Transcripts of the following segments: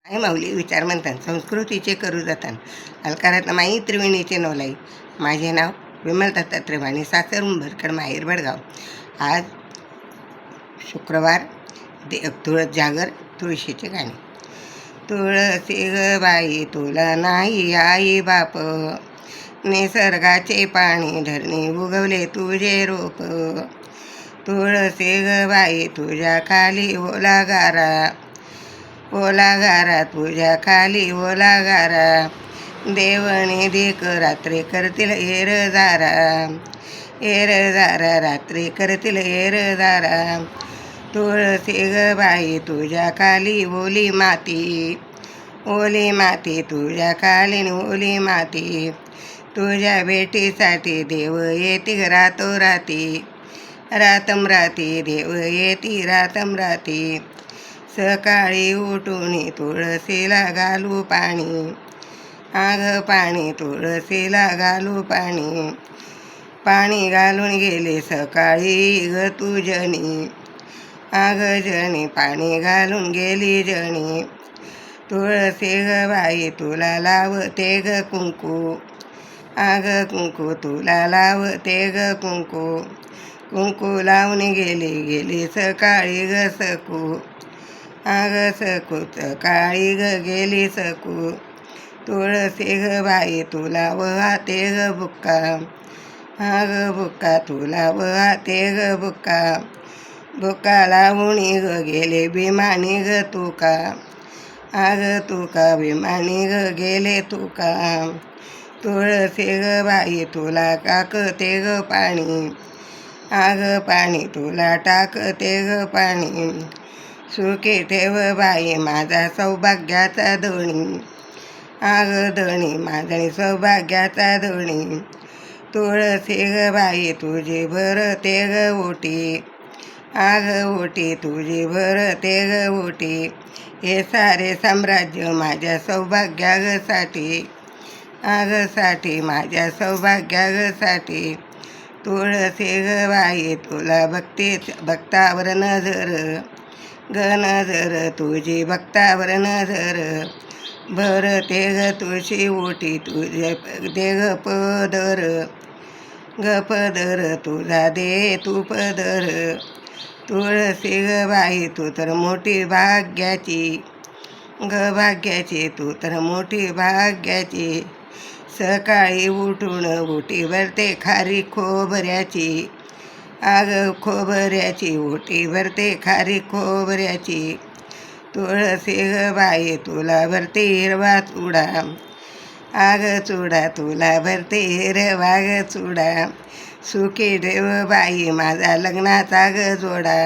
आई माऊली विचार म्हणतात संस्कृतीचे करू जतन अलकारात माई त्रिवेणीचे नवलाई. माझे नाव विमल दत्तात्रय वाणी, सासर उंबरकड, माहेर बडगाव. आज शुक्रवार, तुळस जागर, तुळशीचे गाणे. तुळसी ग बाई तुला नाही आई बाप, निसर्गाचे पाणी धरणी उगवले तुझे रोप. तुळसी ग बाई तुझ्या खाली ओला गारा, ओला गारा तुझ्या खाली ओला गारा. देवणी देक रात्री करतील एर जारा, एर जारा रात्री करतील एर जारा. तुळसी ग बाई तुझ्या खाली ओली माती, ओली माती तुझ्या खाली ओली माती. तुझ्या भेटीसाठी देव येती रातोराती, रातमराती देव येती रातमराती. सकाळी उठून तुळशीला घालू पाणी, आग पाणी तुळशीला घालू पाणी. पाणी घालून गेले सकाळी ग तू जणी, आग जणी पाणी घालून गेली जणी. तुळसी ग बाई तुला लावते ग कुंकू, आग कुंकू तुला लावते ग कुंकू. कुंकू लावून गेली सकाळी ग सकू, आग सकू सकाळी ग गेली सकू. तुळसी ग बाई तुला वाहते ग बुक्का, आग बुक्का तुला वाहते ग बुक्का. बुक्का लावून ग गेले बिमानी ग तुका, आग तुका बिमानी ग गेले तुका. तुळसी ग बाई तुला टाकते ग पाणी, आग पाणी तुला टाकते ग पाणी. सुखी ठेव बाई माझा सौभाग्याचा धणी, आग धणी माझा सौभाग्याचा धणी. तुळसी ग बाई तुझी भरते ग ओटी, आग ओटी तुझी भरते ग ओटी. हे सारे साम्राज्य माझ्या सौभाग्यासाठी, आग साठी माझ्या सौभाग्यासाठी. तुळसी ग बाई तुला भक्तावर नजर, ग नजर तुझी भक्तावर नजर. भरते ग तुळशी ओटी तुझे दे ग पदर, ग पदर तुझा दे तू पदर. तुळसी ग बाई तू तर मोठी भाग्याची, ग भाग्याची तू तर मोठी भाग्याची. सकाळी उठून ओटी भरते खारी खोबऱ्याची, आग खोबऱ्याची ओटी भरते खारी खोबऱ्याची. तुळसी ग बाई तुला भरते हिरवा चुडा, आग चुडा तुला भरते हिरवा ग चुडा. सुखी ठेव बाई माझा लग्नाचा ग जोडा,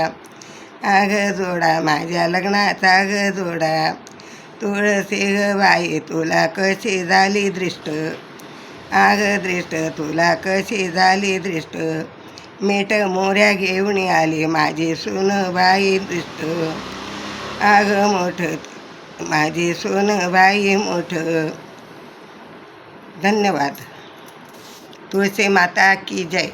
आग जोडा माझ्या लग्नाचा ग जोडा. तुळसी ग बाई तुला कशी झाली दृष्ट, आग दृष्ट तुला कशी झाली दृष्ट. मीठ मोऱ्या घेऊन आली माझी सूनबाई दृष्ट, आग मोठ माझी सूनबाई मोठ. धन्यवाद. तुळशी माता की जय.